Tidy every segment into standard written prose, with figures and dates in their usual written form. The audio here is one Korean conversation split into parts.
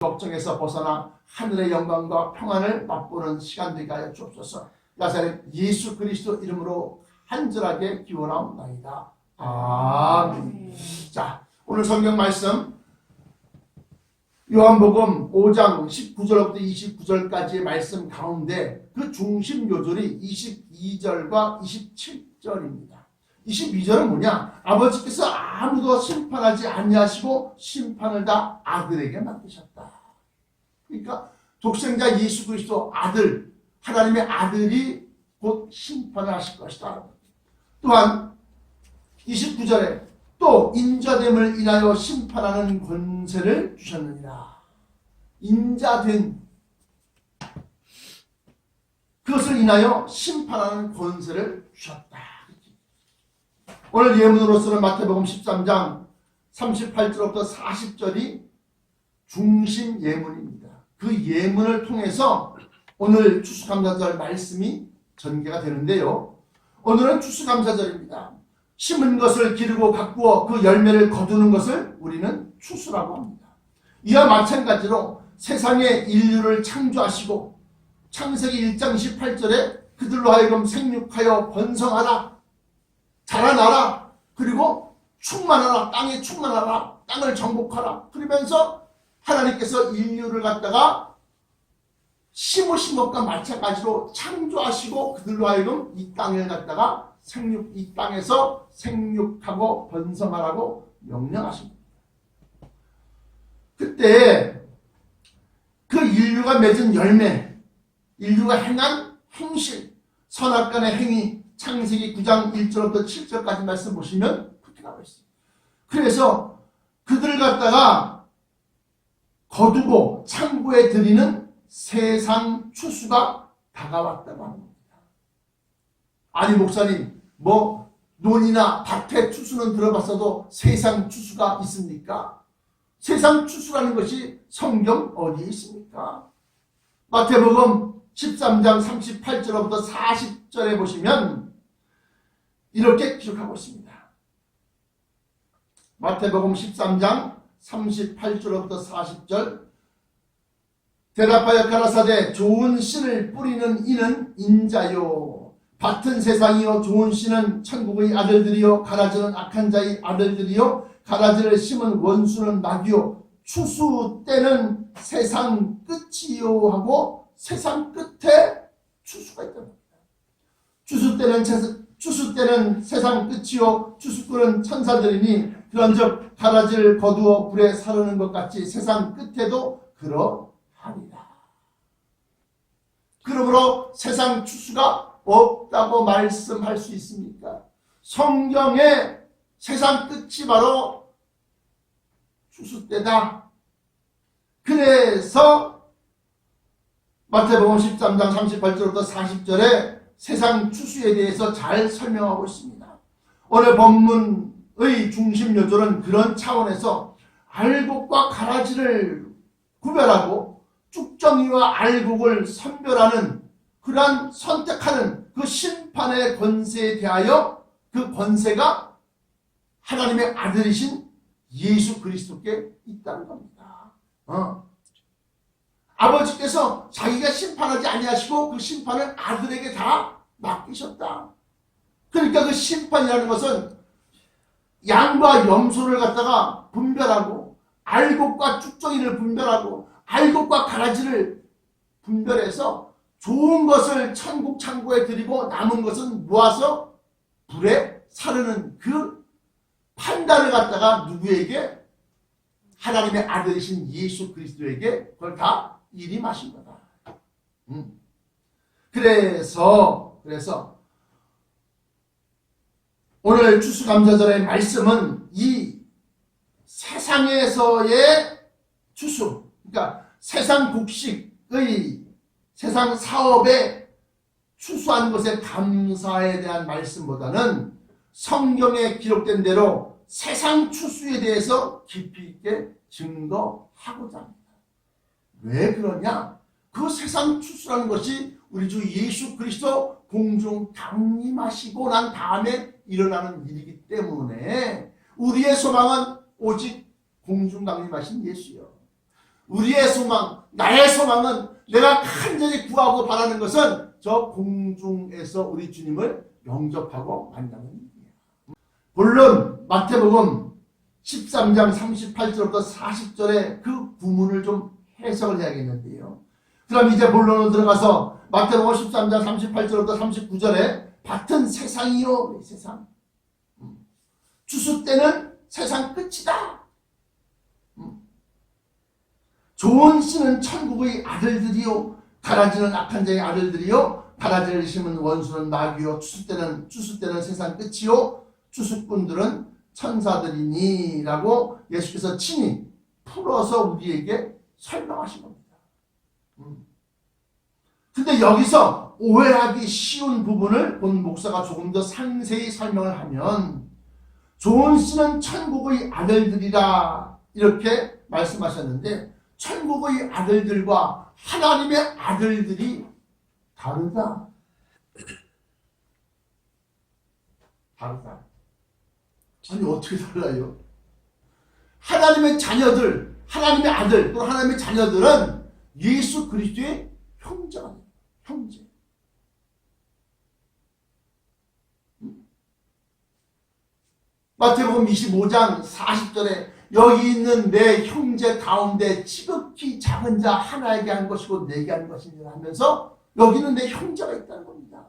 걱정에서 벗어나 하늘의 영광과 평안을 맛보는 시간 되게 하여 주옵소서. 나사렛 예수 그리스도 이름으로 간절하게 기원하옵나이다. 아멘. 자, 오늘 성경 말씀 요한복음 5장 19절부터 29절까지의 말씀 가운데 그 중심 요절이 22절과 27절입니다. 22절은 뭐냐? 아버지께서 아무도 심판하지 아니하시고 심판을 다 아들에게 맡기셨다. 그러니까 독생자 예수 그리스도 아들, 하나님의 아들이 곧 심판을 하실 것이다. 또한 29절에 또 인자됨을 인하여 심판하는 권세를 주셨느니라. 인자된 그것을 인하여 심판하는 권세를 주셨다. 오늘 예문으로서는 마태복음 13장 38절부터 40절이 중심 예문입니다. 그 예문을 통해서 오늘 추수감사절 말씀이 전개가 되는데요. 오늘은 추수감사절입니다. 심은 것을 기르고 가꾸어 그 열매를 거두는 것을 우리는 추수라고 합니다. 이와 마찬가지로 세상에 인류를 창조하시고 창세기 1장 18절에 그들로 하여금 생육하여 번성하라, 자라나라, 그리고 충만하라, 땅에 충만하라, 땅을 정복하라. 그러면서 하나님께서 인류를 갖다가 심으신 것과 마찬가지로 창조하시고 그들로 하여금 이 땅을 갖다가 이 땅에서 생육하고 번성하라고 명령하십니다. 그때 그 인류가 맺은 열매, 인류가 행한 행실, 선악간의 행위, 창세기 9장 1절부터 7절까지 말씀 보시면 그렇게 나와 있습니다. 그래서 그들을 갖다가 거두고 창고에 들이는 세상 추수가 다가왔다고 합니다. 아니 목사님, 뭐 논이나 밭의 추수는 들어봤어도 세상 추수가 있습니까? 세상 추수라는 것이 성경 어디에 있습니까? 마태복음 13장 38절부터 40절에 보시면 이렇게 기록하고 있습니다. 마태복음 13장 38절부터 40절 대답하여 가라사대 좋은 씨를 뿌리는 이는 인자요 밭은 세상이요 좋은 씨는 천국의 아들들이요 가라지는 악한 자의 아들들이요 가라지를 심은 원수는 마귀요 추수 때는 세상 끝이요 하고 세상 끝에 추수가 있다. 추수 때는 세상 끝이요 추수꾼은 천사들이니 그런즉 가라지를 거두어 불에 사르는 것 같이 세상 끝에도 그러하리라. 그러므로 세상 추수가 없다고 말씀할 수 있습니까? 성경에 세상 끝이 바로 추수 때다. 그래서 마태복음 13장 38절부터 40절에 세상 추수에 대해서 잘 설명하고 있습니다. 오늘 본문의 중심 요절은 그런 차원에서 알곡과 가라지를 구별하고 쭉정이와 알곡을 선별하는 그러한 선택하는 그 심판의 권세에 대하여 그 권세가 하나님의 아들이신 예수 그리스도께 있다는 겁니다. 아버지께서 자기가 심판하지 아니하시고 그 심판을 아들에게 다 맡기셨다. 그러니까 그 심판이라는 것은 양과 염소를 갖다가 분별하고 알곡과 쭉정이를 분별하고 알곡과 가라지를 분별해서 좋은 것을 천국 창고에 드리고 남은 것은 모아서 불에 사르는 그 판단을 갖다가 누구에게? 하나님의 아들이신 예수 그리스도에게 그걸 다 일임하신 거다. 그래서 오늘 추수감사절의 말씀은 이 세상에서의 추수, 그러니까 세상 곡식의 세상 사업에 추수한 것에 감사에 대한 말씀보다는 성경에 기록된 대로 세상 추수에 대해서 깊이 있게 증거하고자 합니다. 왜 그러냐? 그 세상 추수라는 것이 우리 주 예수 그리스도 공중 강림하시고 난 다음에 일어나는 일이기 때문에 우리의 소망은 오직 공중 강림하신 예수요. 우리의 소망, 나의 소망은 내가 간절히 구하고 바라는 것은 저 공중에서 우리 주님을 영접하고 만나는 일이에요. 물론 마태복음 13장 38절부터 40절의 그 구문을 좀 해석을 해야겠는데요. 그럼 이제 본론으로 들어가서 마태복음 13장 38절부터 39절에 밭은 세상이요, 세상. 추수 때는 세상 끝이다. 좋은 씨는 천국의 아들들이요, 가라지는 악한 자의 아들들이요, 가라지를 심은 원수는 마귀요, 추수 때는 세상 끝이요, 추수꾼들은 천사들이니 라고 예수께서 친히 풀어서 우리에게 설명하신 겁니다. 근데 여기서 오해하기 쉬운 부분을 본 목사가 조금 더 상세히 설명을 하면, 좋은 씨는 천국의 아들들이라 이렇게 말씀하셨는데, 천국의 아들들과 하나님의 아들들이 다르다. 다르다. 아니 어떻게 달라요? 하나님의 자녀들, 하나님의 아들, 또 하나님의 자녀들은 예수 그리스도의 형제가 돼요. 형제. 마태복음 25장 40절에 여기 있는 내 형제 가운데 지극히 작은 자 하나에게 한 것이고 내게 한 것이니라 하면서 여기는 내 형제가 있다는 겁니다.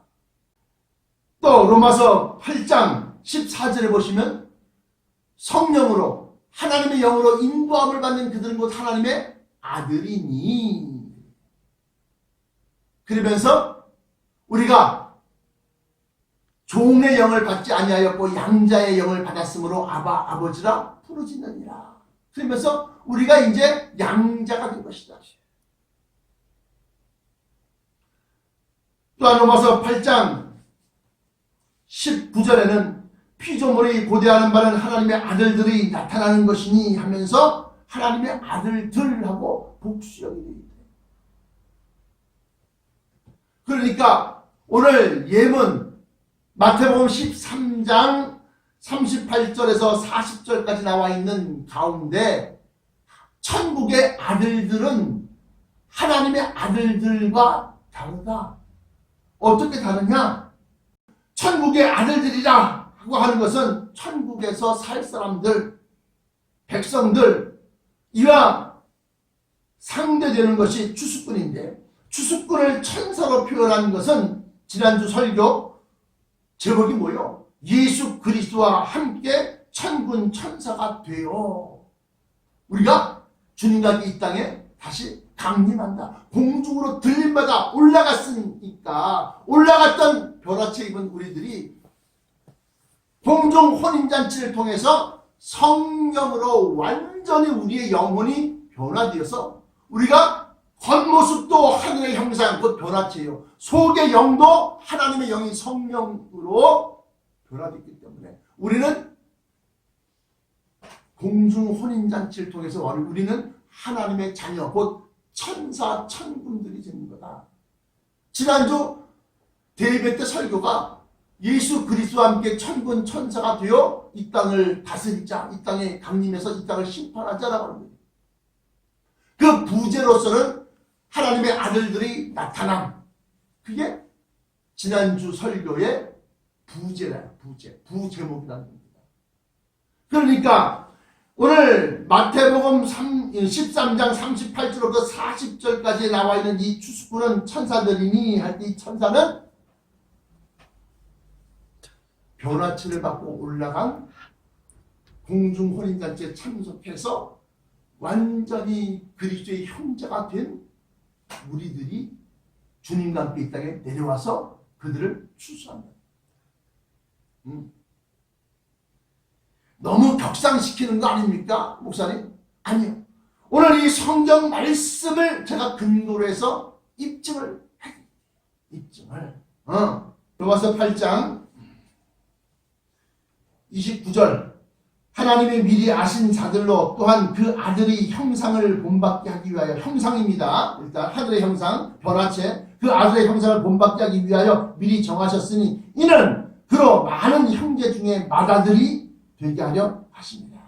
또 로마서 8장 14절에 보시면 성령으로 하나님의 영으로 인도함을 받는 그들은 곧 하나님의 아들이니, 그러면서 우리가 종의 영을 받지 아니하였고 양자의 영을 받았으므로 아바 아버지라 부르짖느니라. 그러면서 우리가 이제 양자가 된 것이다. 또한 로마서 8장 19절에는 피조물이 고대하는 바는 하나님의 아들들이 나타나는 것이니 하면서 하나님의 아들들하고 복수형이 되어 있다. 그러니까 오늘 예문 마태복음 13장 38절에서 40절까지 나와 있는 가운데 천국의 아들들은 하나님의 아들들과 다르다. 어떻게 다르냐? 천국의 아들들이라 하고 하는 것은 천국에서 살 사람들, 백성들, 이와 상대되는 것이 추수꾼인데, 추수꾼을 천사로 표현한 것은 지난주 설교 제목이 뭐요? 예수 그리스도와 함께 천군 천사가 되어 우리가 주님과 이 땅에 다시 강림한다. 공중으로 들림받아 올라갔으니까 올라갔던 벼라체 입은 우리들이 공중 혼인잔치를 통해서 성령으로 완전히 우리의 영혼이 변화되어서 우리가 겉모습도 하늘의 형상, 곧 변화체요, 속의 영도 하나님의 영이 성령으로 변화됐기 때문에 우리는 공중 혼인잔치를 통해서 우리는 하나님의 자녀, 곧 천사, 천군들이 되는 거다. 지난주 대예배 때 설교가 예수 그리스도와 함께 천군 천사가 되어 이 땅을 다스리자, 이 땅에 강림해서 이 땅을 심판하자라고 하는 거예요. 그 부제로서는 하나님의 아들들이 나타남, 그게 지난주 설교의 부제라요. 부제목이라는 겁니다. 그러니까 오늘 마태복음 13장 38절부터 40절까지 나와 있는 이 추수꾼은 천사들이니 할 때 이 천사는 변화체를 받고 올라간 공중 혼인잔치에 참석해서 완전히 그리스도의 형제가 된 우리들이 주님과 함께 이 땅에 내려와서 그들을 추수한다. 너무 격상시키는 거 아닙니까, 목사님? 아니요. 오늘 이 성경 말씀을 제가 근거로 해서 입증을 로마서 8장 29절 하나님이 미리 아신 자들로 또한 그 아들이 형상을 본받게 하기 위하여, 형상입니다. 일단 하늘의 형상, 변화체, 그 아들의 형상을 본받게 하기 위하여 미리 정하셨으니 이는 그로 많은 형제 중에 맏아들이 되게 하려 하십니다.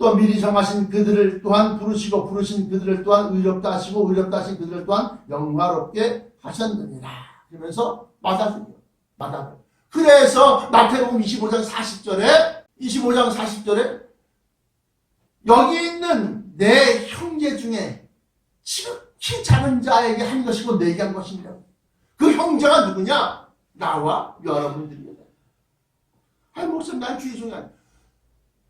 또 미리 정하신 그들을 또한 부르시고 부르신 그들을 또한 의롭다 하시고 의롭다 하신 그들을 또한 영화롭게 하셨느니라. 그러면서 받아들여. 그래서 마태복음 25장 40절에 여기 있는 내 형제 중에 지극히 작은 자에게 한 것이고 내게 한 것이냐. 그 형제가 누구냐? 나와 여러분들이다. 아니 목사님 난 주의 종이 아니야.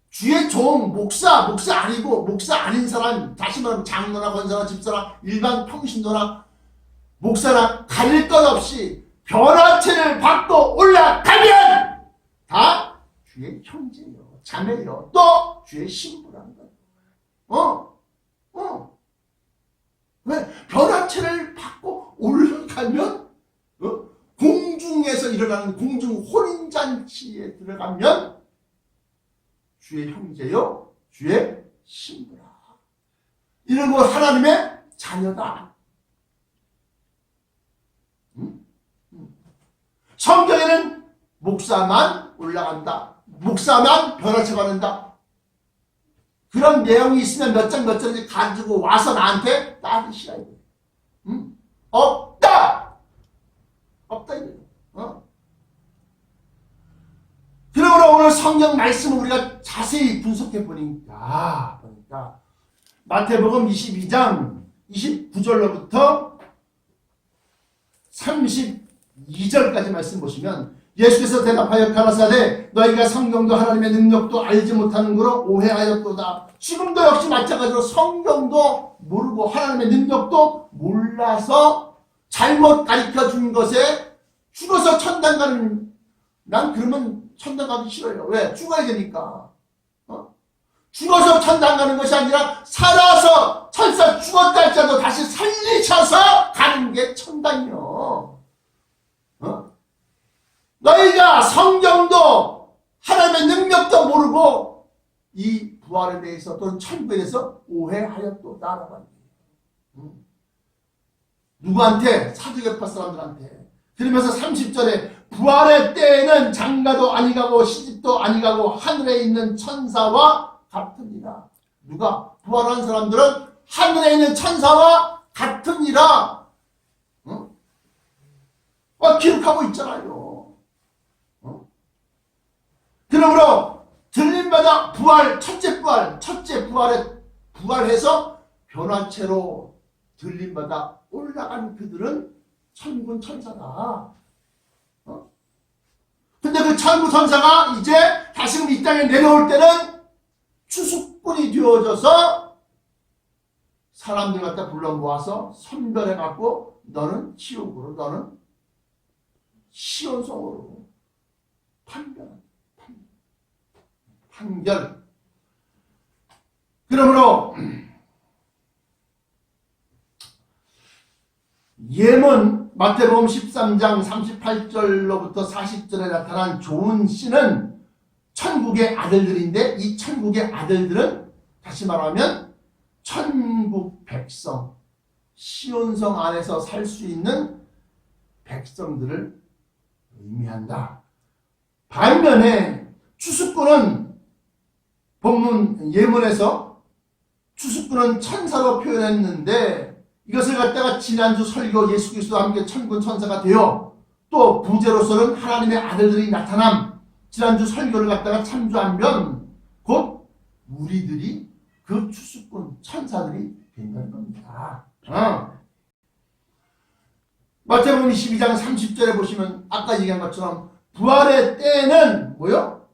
주의 종 목사 아니고 목사 아닌 사람 다시 말하면 장로나 권사나 집사나 일반 평신도나 목사나 가릴 것 없이 변화체를 받고 올라가면 다 주의 형제요 자매요 또 주의 신부라는 거예요. 왜? 변화체를 받고 올라가면 공중에서 일어나는 공중 혼인잔치에 들어가면 주의 형제요 주의 신부라. 이런 거 하나님의 자녀다. 성경에는 목사만 올라간다. 목사만 변화체 받는다. 그런 내용이 있으면 몇 장 가지고 와서 나한테 따르시라. 없다. 이거예요. 그러므로 오늘 성경 말씀을 우리가 자세히 분석해 보니까 마태복음 22장 29절로부터 32절까지 말씀 보시면 예수께서 대답하여 가라사대 너희가 성경도 하나님의 능력도 알지 못하는 거로 오해하였도다. 지금도 역시 마찬가지로 성경도 모르고 하나님의 능력도 몰라서 잘못 가르쳐 준 것에 죽어서 천당 가는 난 그러면 천당 가기 싫어요. 왜? 죽어야 되니까. 죽어서 천당 가는 것이 아니라 살아서 설사 죽었다 할지라도 다시 살리셔서 가는 게 천당이요. 너희가 성경도 하나님의 능력도 모르고 이 부활에 대해서 또는 천국에 대해서 오해하였도다라고 합니다. 누구한테? 사두개파 사람들한테. 그러면서 30절에 부활의 때에는 장가도 아니가고 시집도 아니가고 하늘에 있는 천사와 같으니라. 누가? 부활한 사람들은 하늘에 있는 천사와 같으니라. 기록하고 있잖아요. 그러므로 들림마다 부활, 첫째 부활에 부활해서 변화체로 들림마다 올라간 그들은 천군 천사다. 근데 그 천군 천사가 이제 다시금 이 땅에 내려올 때는 추수꾼이 되어져서 사람들 갖다 불러 모아서 선별해 갖고 너는 지옥으로 너는 시온성으로 판결. 그러므로 예문 마태복음 13장 38절로부터 40절에 나타난 좋은 씨는 천국의 아들들인데 이 천국의 아들들은 다시 말하면 천국 백성 시온성 안에서 살 수 있는 백성들을 의미한다. 반면에 추수꾼은 본문 예문에서 추수꾼은 천사로 표현했는데 이것을 갖다가 지난주 설교 예수 그리스도와 함께 천군 천사가 되어 또 부제로서는 하나님의 아들들이 나타남 지난주 설교를 갖다가 참조하면 곧 우리들이 그 추수꾼 천사들이 된다는 겁니다. 마태복음 22장 30절에 보시면 아까 얘기한 것처럼 부활의 때에는 뭐요?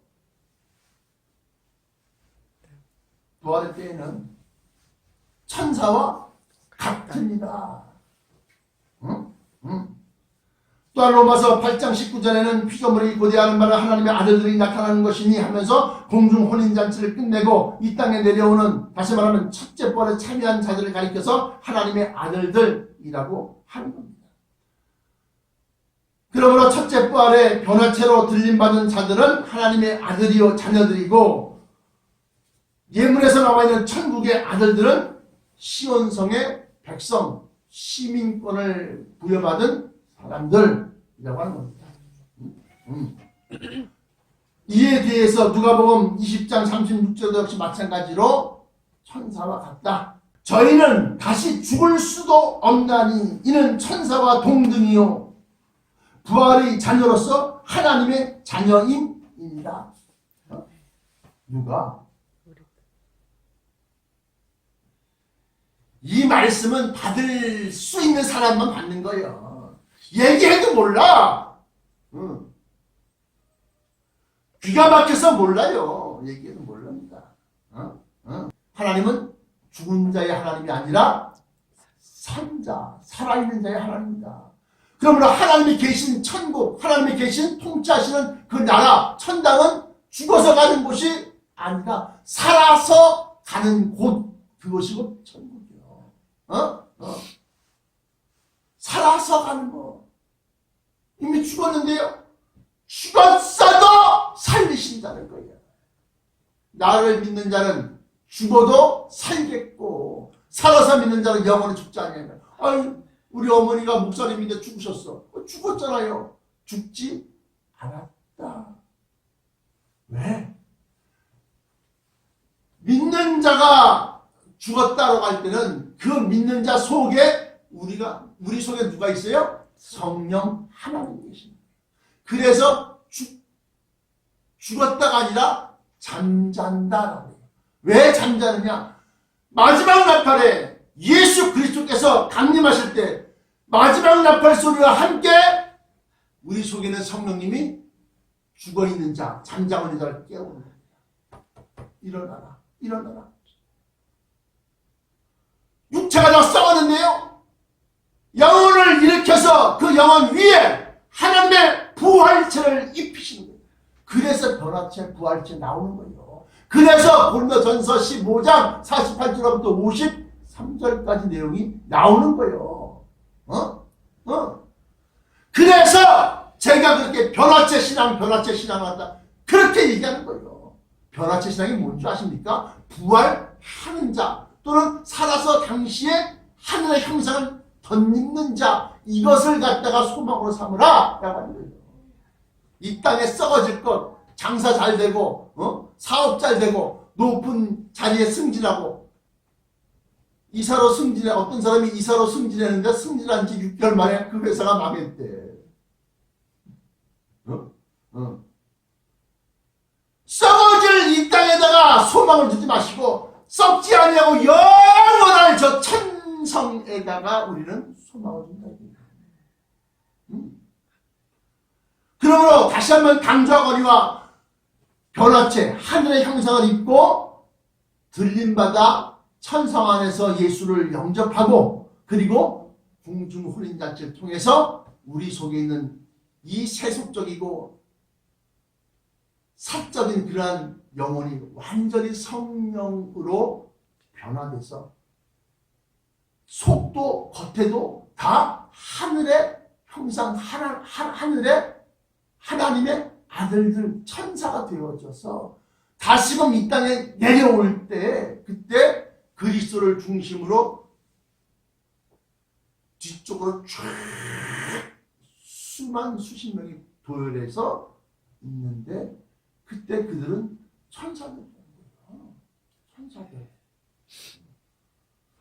부활의 때에는 천사와 같습니다. 또한 로마서 8장 19절에는 피조물이 고대하는 바는 하나님의 아들들이 나타나는 것이니 하면서 공중 혼인잔치를 끝내고 이 땅에 내려오는 다시 말하면 첫째 부활에 참여한 자들을 가리켜서 하나님의 아들들이라고 하는 겁니다. 그러므로 첫째 부활에 변화체로 들림받은 자들은 하나님의 아들이요 자녀들이고 예문에서 나와 있는 천국의 아들들은 시온성의 백성, 시민권을 부여받은 사람들이라고 하는 겁니다. 이에 대해서 누가복음 20장 36절도 역시 마찬가지로 천사와 같다. 저희는 다시 죽을 수도 없나니 이는 천사와 동등이요 부활의 자녀로서 하나님의 자녀임입니다. 누가? 이 말씀은 받을 수 있는 사람만 받는 거예요. 얘기해도 몰라. 귀가 막혀서 몰라요. 얘기해도 모릅니다. 하나님은 죽은 자의 하나님이 아니라 산자, 살아있는 자의 하나님입니다. 그러므로 하나님이 계신 천국, 하나님이 계신 통치하시는 그 나라, 천당은 죽어서 가는 곳이 아니라 살아서 가는 곳, 그것이 곧 천국이요. 살아서 가는 거. 이미 죽었는데요. 죽었어도 살리신다는 거예요. 나를 믿는 자는 죽어도 살겠고 살아서 믿는 자는 영원히 죽지 않냐면, 아니 우리 어머니가 목사님인데 죽으셨어. 죽었잖아요. 죽지 않았다. 왜? 믿는 자가 죽었다고 할 때는 그 믿는 자 속에 우리 속에 누가 있어요? 성령 하나님 계십니다. 그래서 죽었다가 아니라 잠잔다라고 해요. 왜 잠자느냐? 마지막 나팔에 예수 그리스도께서 강림하실 때 마지막 나팔 소리와 함께 우리 속에 있는 성령님이 죽어있는 자, 잠자고 있는 자를 깨우는 거예요. 일어나라, 일어나라. 육체가 다 썩었는데요, 영혼을 일으켜서 그 영혼 위에 하나님의 부활체를 입히시는 거예요. 그래서 변화체, 부활체 나오는 거예요. 그래서 고린도전서 15장 48절부터 53절까지 내용이 나오는 거예요. 그래서 제가 그렇게 변화체 신앙을 한다, 그렇게 얘기하는 거예요. 변화체 신앙이 뭔지 아십니까? 부활하는 자, 또는 살아서 당시에 하늘의 형상을 덧입는 자, 이것을 갖다가 소망으로 삼으라 라고 하는 거예요. 이 땅에 썩어질 것, 장사 잘 되고 사업 잘 되고 높은 자리에 승진하고, 이사로 승진해, 어떤 사람이 이사로 승진했는데 승진한 지 6개월 만에 그 회사가 망했대. 썩어질 이 땅에다가 소망을 두지 마시고 썩지 아니하고 영원할 저 천성에다가 우리는 소망을 준다. 그러므로 다시 한번 강조하거니와 변화체, 하늘의 형상을 입고 들림받아 천성 안에서 예수를 영접하고, 그리고 공중훈련잔치를 통해서 우리 속에 있는 이 세속적이고 사적인 그러한 영혼이 완전히 성령으로 변화돼서 속도 겉에도 다 하늘의 형상, 하늘의 하나님의 아들들, 천사가 되어져서 다시금 이 땅에 내려올 때, 그때 그리스도를 중심으로 뒤쪽으로 쫙 수십 명이 도열해서 있는데, 그때 그들은 천사들이라는 거예요. 천사들.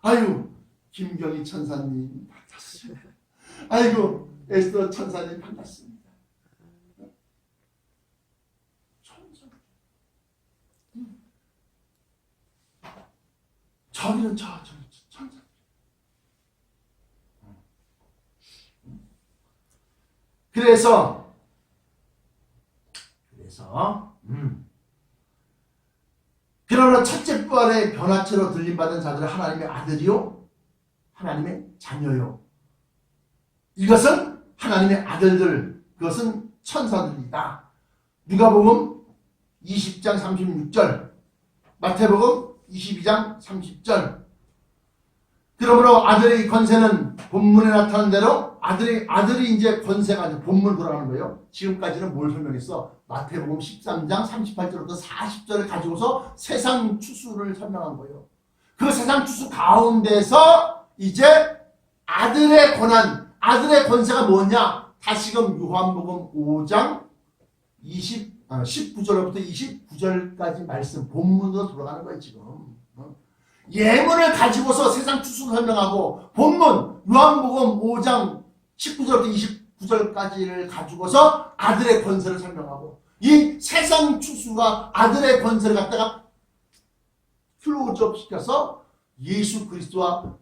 아유, 김경희 천사님 반갑습니다. 아이고, 에스더 천사님 반갑습니다. 저기는 천사. 그래서 그러므로 첫째 부활의 변화체로 들림받은 자들은 하나님의 아들이요, 하나님의 자녀요. 이것은 하나님의 아들들, 그것은 천사들이다. 누가복음 20장 36절, 마태복음 22장 30절. 그러므로 아들의 권세는 본문에 나타난 대로 아들이 이제 권세가 아니라 본문으로 돌아가는 거예요. 지금까지는 뭘 설명했어? 마태복음 13장 38절부터 40절을 가지고서 세상 추수를 설명한 거예요. 그 세상 추수 가운데서 이제 아들의 권한, 아들의 권세가 뭐냐? 다시금 요한복음 5장 20 19절부터 29절까지 말씀 본문으로 돌아가는 거예요 지금. 예문을 가지고서 세상 추수를 설명하고 본문 요한복음 5장 19절부터 29절까지를 가지고서 아들의 권세를 설명하고 이 세상 추수가 아들의 권세를 갖다가 클로즈업 시켜서 예수 그리스도와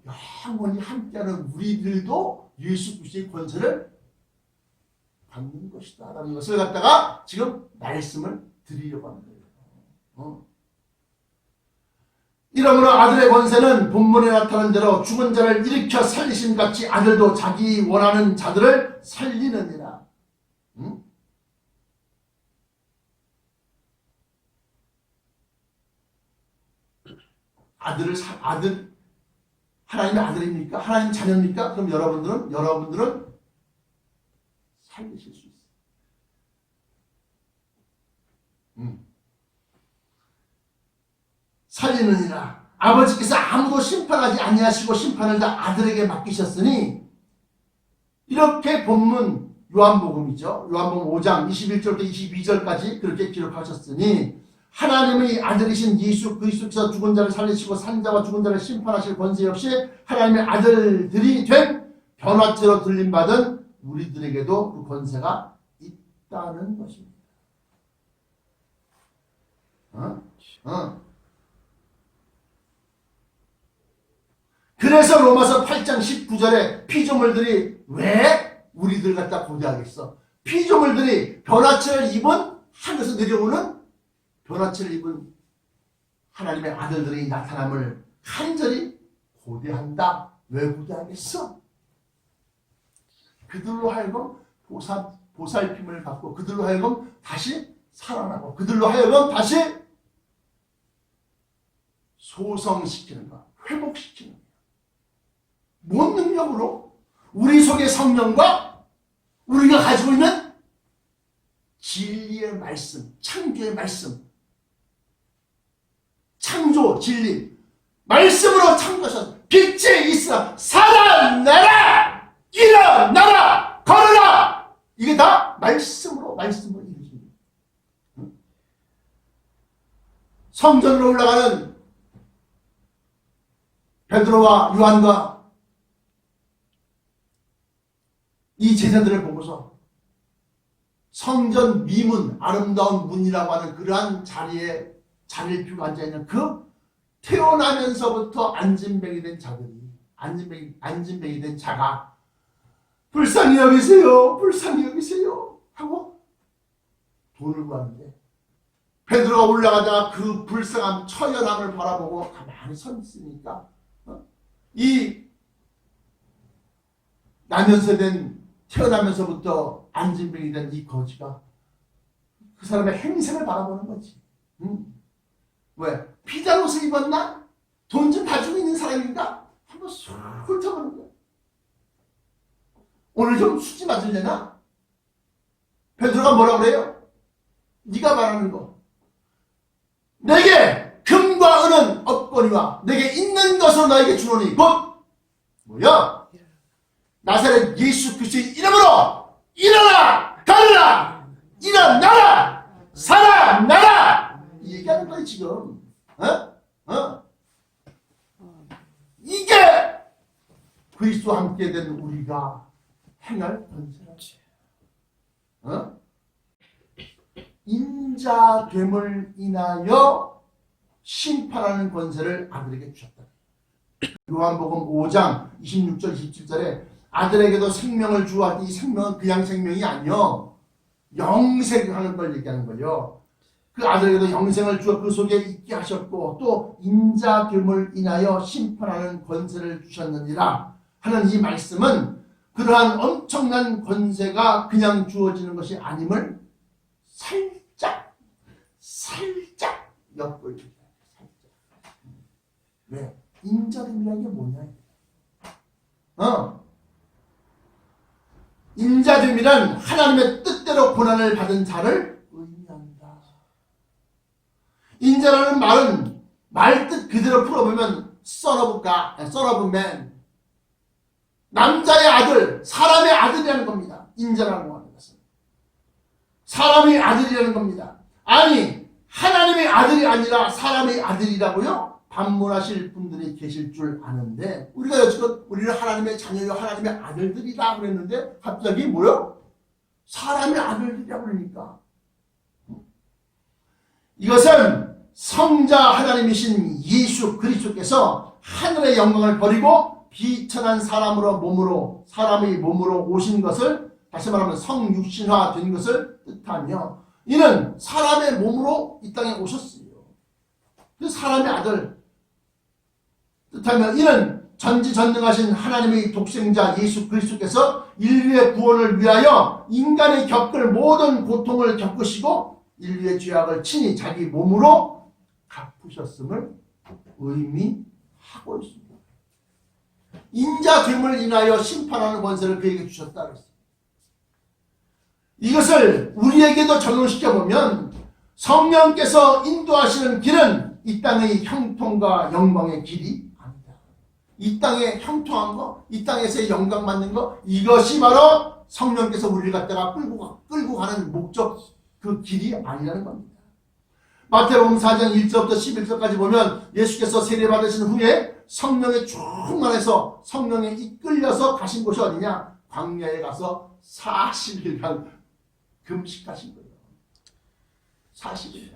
영원히 함께하는 우리들도 예수 그리스도의 권세를 받는 것이다 라는 것을 갖다가 지금 말씀을 드리려고 하는 거예요. 이러므로 아들의 권세는 본문에 나타난 대로 죽은 자를 일으켜 살리심 같이 아들도 자기 원하는 자들을 살리느니라. 아들 하나님의 아들입니까? 하나님 자녀입니까? 그럼 여러분들은 살리실 수 있어요. 살리느니라. 아버지께서 아무도 심판하지 아니하시고 심판을 다 아들에게 맡기셨으니 이렇게 본문 요한복음이죠. 요한복음 5장 21절부터 22절까지 그렇게 기록하셨으니 하나님의 아들이신 예수 그리스도께서 죽은 자를 살리시고 산 자와 죽은 자를 심판하실 권세 역시 하나님의 아들들이 된 변화체로 들림받은 우리들에게도 그 권세가 있다는 것입니다. 그래서 로마서 8장 19절에 피조물들이 왜 우리들 갖다 고대하겠어? 피조물들이 변화체를 입은 하늘에서 내려오는 변화체를 입은 하나님의 아들들의 나타남을 간절히 고대한다. 왜 고대하겠어? 그들로 하여금 보살핌을 받고 그들로 하여금 다시 살아나고 그들로 하여금 다시 소성시키는 것, 회복시키는 것. 뭔 능력으로? 우리 속의 성령과 우리가 가지고 있는 진리의 말씀, 창조의 말씀, 창조, 진리, 말씀으로 창조하셔서 빛이 있으라, 살아나라, 일어나라, 걸으라. 이게 다 말씀으로 이루어집니다. 성전으로 올라가는 베드로와 요한과 이 제자들을 보고서 성전 미문, 아름다운 문이라고 하는 그러한 자리를 피고 앉아있는 그 태어나면서부터 안진뱅이 된 자들이, 안진뱅이 된 자가 불쌍히 여기세요, 불쌍히 여기세요 하고 돈을 구하는데 베드로가 올라가다가 그 불쌍한 처연함을 바라보고 가만히 서 있으니까 이 태어나면서부터 안진뱅이 된 이 거지가 그 사람의 행색을 바라보는 거지. 왜? 비단 옷을 입었나? 돈 좀 가지고 있는 사람인가? 한번 쑥 훑어보는 거야. 오늘 좀 수지 맞으려나? 베드로가 뭐라고 그래요? 네가 말하는 거. 내게 금과 은은 없거니와 내게 있는 것으로 너에게 주노니 곧 뭐야? 나사렛 예수 그리스도의 이름으로 일어나! 가르라! 일어나라! 살아나라! 얘기하는 거예요 지금. 이게 그리스도와 함께 된 우리가 행할 권세라지. 인자됨을 인하여 심판하는 권세를 아들에게 주셨다. 요한복음 5장 26절 27절에 아들에게도 생명을 주어 이 생명은 그냥 생명이 아니요 영생하는 걸 얘기하는 거예요. 그 아들에게도 영생을 주어 그 속에 있게 하셨고 또 인자됨을 인하여 심판하는 권세를 주셨느니라 하는 이 말씀은 그러한 엄청난 권세가 그냥 주어지는 것이 아님을 살짝 엿보입니다. 왜? 인자됨이라는 게 뭐냐? 인자됨이란 하나님의 뜻대로 고난을 받은 자를 의미한다. 인자라는 말은 말뜻 그대로 풀어보면 son of God, son of man, 남자의 아들, 사람의 아들이라는 겁니다. 인자라는 것은 사람의 아들이라는 겁니다. 아니 하나님의 아들이 아니라 사람의 아들이라고요? 반문하실 분들이 계실 줄 아는데 우리가 여지껏 우리는 하나님의 자녀요 하나님의 아들들이다 그랬는데 갑자기 뭐요? 사람의 아들들이라고 그러니까 이것은 성자 하나님이신 예수 그리스도께서 하늘의 영광을 버리고 비천한 사람의 몸으로 오신 것을 다시 말하면 성육신화 된 것을 뜻하며 이는 사람의 몸으로 이 땅에 오셨어요. 사람의 아들 뜻하며 이는 전지전능하신 하나님의 독생자 예수 그리스도께서 인류의 구원을 위하여 인간이 겪을 모든 고통을 겪으시고 인류의 죄악을 친히 자기 몸으로 갚으셨음을 의미하고 있습니다. 인자됨을 인하여 심판하는 권세를 그에게 주셨다 그랬습니다. 이것을 우리에게도 적용시켜보면 성령께서 인도하시는 길은 이 땅의 형통과 영광의 길이 아니다. 이 땅에 형통한 거, 이 땅에서의 영광 받는 거, 이것이 바로 성령께서 우리를 갖다가 끌고 가는 목적 그 길이 아니라는 겁니다. 마태복음 4장 1절부터 11절까지 보면 예수께서 세례받으신 후에 성령에 충만해서 성령에 이끌려서 가신 곳이 어디냐? 광야에 가서 40일간 금식하신 거예요. 40일간.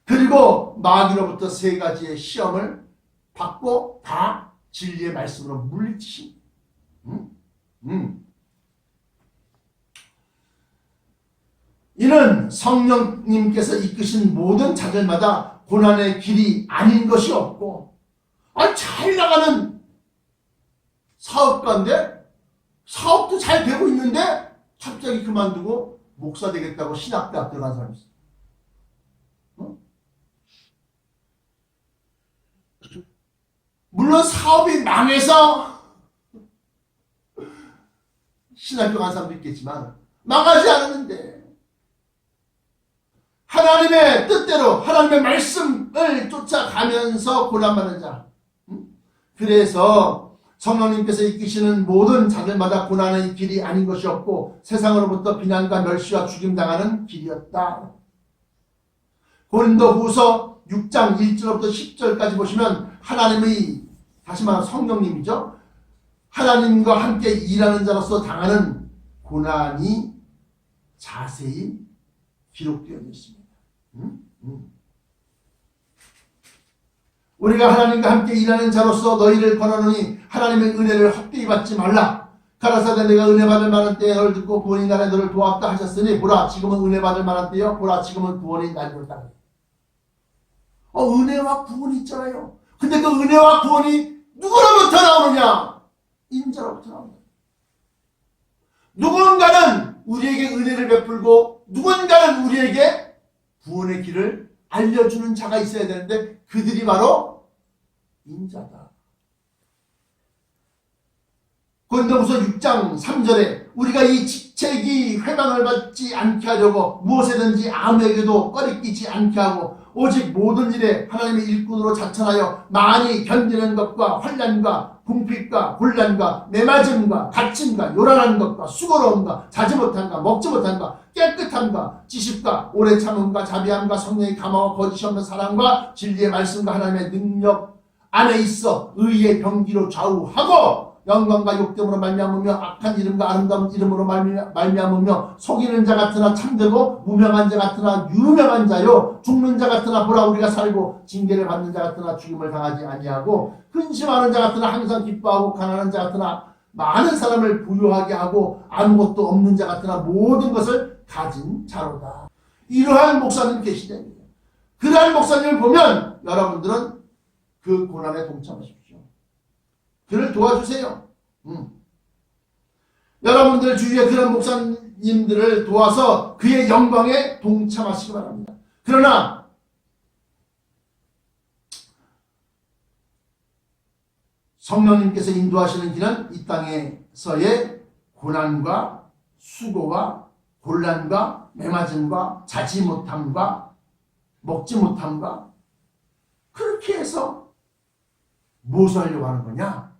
그리고 마귀로부터 3가지의 시험을 받고 다 진리의 말씀으로 물리치신 이는 성령님께서 이끄신 모든 자들마다 고난의 길이 아닌 것이 없고 잘 나가는 사업가인데 사업도 잘 되고 있는데 갑자기 그만두고 목사 되겠다고 신학대학 들어간 사람이 있어요. 물론 사업이 망해서 신학교 간 사람도 있겠지만 망하지 않았는데 하나님의 뜻대로 하나님의 말씀을 쫓아가면서 고난받는 자. 그래서 성령님께서 이끄시는 모든 자들마다 고난의 길이 아닌 것이 없고 세상으로부터 비난과 멸시와 죽임당하는 길이었다. 고린도후서 6장 1절부터 10절까지 보시면 하나님의 다시 말하면 성령님이죠. 하나님과 함께 일하는 자로서 당하는 고난이 자세히 기록되어 있습니다. 우리가 하나님과 함께 일하는 자로서 너희를 권하노니 하나님의 은혜를 헛되이 받지 말라. 가라사대 내가 은혜 받을 만한 때에 너를 듣고 구원이 나에 너를 도왔다 하셨으니 보라 지금은 은혜 받을 만한 때요 보라 지금은 구원이 나리로다. 은혜와 구원이 있잖아요. 근데 그 은혜와 구원이 누구로부터 나오느냐? 인자로부터 나옵니다. 누군가는 우리에게 은혜를 베풀고 누군가는 우리에게 구원의 길을 알려주는 자가 있어야 되는데 그들이 바로 인자다. 고린도후서 6장 3절에 우리가 이 직책이 회방을 받지 않게 하려고 무엇에든지 아무에게도 꺼리끼지 않게 하고 오직 모든 일에 하나님의 일꾼으로 자천하여 많이 견디는 것과 환난과 궁핍과 곤란과 매맞음과 갇힘과 요란한 것과 수고로움과 자지 못함과 먹지 못함과 깨끗함과 지식과 오래 참음과 자비함과 성령의 감화와 거짓이 없는 사랑과 진리의 말씀과 하나님의 능력 안에 있어 의의 병기로 좌우하고 영광과 욕됨으로 말미암으며 악한 이름과 아름다운 이름으로 말미암으며 속이는 자 같으나 참되고 무명한 자 같으나 유명한 자요 죽는 자 같으나 보라 우리가 살고 징계를 받는 자 같으나 죽임을 당하지 아니하고 근심하는 자 같으나 항상 기뻐하고 가난한 자 같으나 많은 사람을 부유하게 하고 아무것도 없는 자 같으나 모든 것을 가진 자로다. 이러한 목사님 계시답니다. 그러한 목사님을 보면 여러분들은 그 고난에 동참하십시오. 그를 도와주세요. 여러분들 주위에 그런 목사님들을 도와서 그의 영광에 동참하시기 바랍니다. 그러나 성령님께서 인도하시는 길은 이 땅에서의 고난과 수고와 곤란과 매맞음과 자지 못함과 먹지 못함과 그렇게 해서 무엇을 하려고 하는 거냐?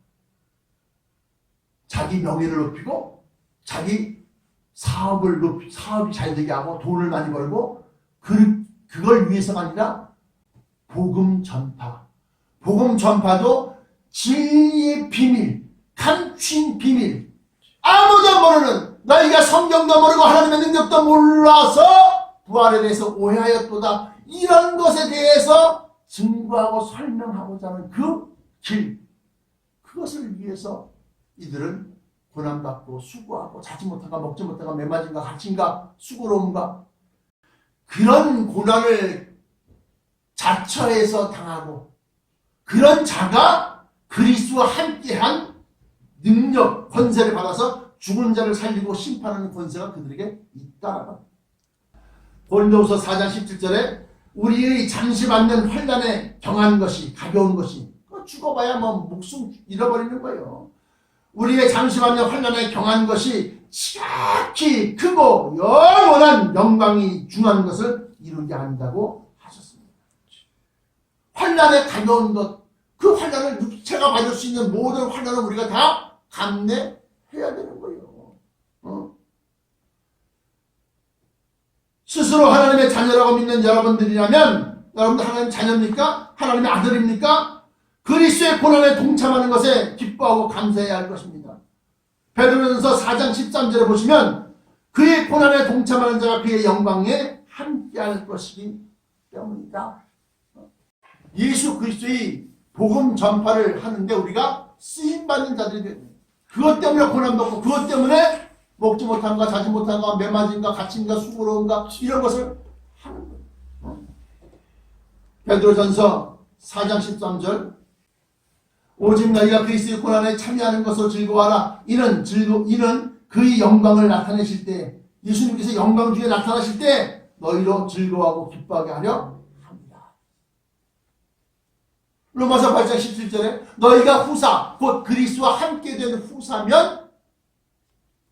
자기 명예를 높이고 자기 사업이 잘 되게 하고 돈을 많이 벌고 그걸 위해서가 아니라 복음 전파. 복음 전파도 진리의 비밀, 감춘 비밀, 아무도 모르는, 너희가 성경도 모르고 하나님의 능력도 몰라서 부활에 대해서 오해하였도다, 이런 것에 대해서 증거하고 설명하고자 하는 그 길, 그것을 위해서 이들은 고난받고 수고하고 자지 못한가 먹지 못한가 매맞은가 갇힌가 수고로움가 그런 고난을 자처해서 당하고, 그런 자가 그리스도와 함께한 능력, 권세를 받아서 죽은 자를 살리고 심판하는 권세가 그들에게 있다. 고린도후서 4장 17절에 우리의 잠시 받는 환난에 경한 것이, 가벼운 것이, 죽어봐야 뭐 목숨 잃어버리는 거예요. 우리의 잠시 받는 환난에 경한 것이 지극히 크고 영원한 영광이 중한 것을 이루게 한다고 하셨습니다. 환난에 가벼운 것, 그 환난을 육체가 받을 수 있는 모든 환난을 우리가 다 감내해야 되는 거예요. 스스로 하나님의 자녀라고 믿는 여러분들이라면, 여러분들 하나님 자녀입니까? 하나님의 아들입니까? 그리스도의 고난에 동참하는 것에 기뻐하고 감사해야 할 것입니다. 베드로전서 4장 13절에 보시면 그의 고난에 동참하는 자가 그의 영광에 함께할 것이기 때문이다. 예수 그리스도의 복음 전파를 하는데 우리가 쓰임받는 자들이 됩니다. 그것 때문에 고난받고, 그것 때문에 먹지 못한가 자지 못한가 매맞은가 갇힌가 수고로운가 이런 것을 하는 거예요. 베드로전서 4장 13절, 오직 너희가 그리스도의 고난에 참여하는 것으로 즐거워하라. 이는 그의 영광을 나타내실 때, 예수님께서 영광 중에 나타나실 때 너희로 즐거워하고 기뻐하게 하려 합니다. 로마서 8장 17절에 너희가 후사, 곧 그리스도와 함께 된 후사면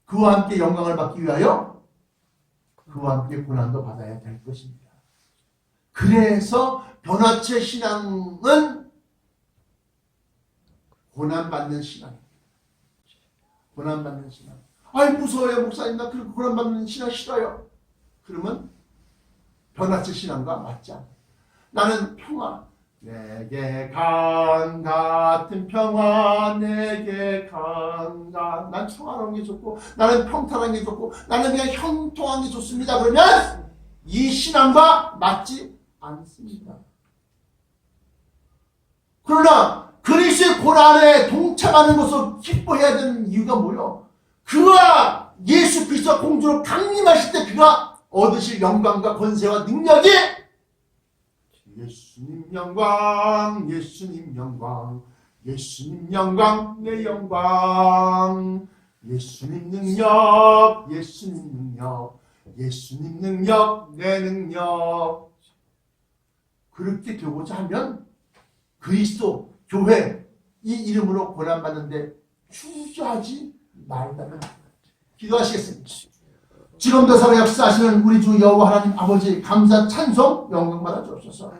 그와 함께 영광을 받기 위하여 그와 함께 고난도 받아야 될 것입니다. 그래서 변화체 신앙은 고난받는 신앙입니다. 고난받는 신앙. 아이 무서워요 목사님, 나 그렇게 고난받는 신앙 싫어요. 그러면 변화체 신앙과 맞지 않아요. 나는 평화, 내게 강 같은 평화, 내게 강 같은, 난 평화로운 게 좋고, 나는 평탄한 게 좋고, 나는 그냥 형통한 게 좋습니다. 그러면 이 신앙과 맞지 않습니다. 그러나 그리스도의 고난에 동참하는 것을 기뻐해야 되는 이유가 뭐예요? 그가 예수 그리스도와 공주로 강림하실 때 그가 얻으실 영광과 권세와 능력이 예수님 영광, 예수님 영광, 예수님 영광, 내 영광, 예수님 능력, 예수님 능력, 예수님 능력, 내 능력. 그렇게 되고자 하면 그리스도 교회 이 이름으로 고난받는데 주저하지 말다는 기도하시겠습니다. 지금도 살아 역사하시는 우리 주 여호와 하나님 아버지, 감사 찬송 영광 받아 주옵소서.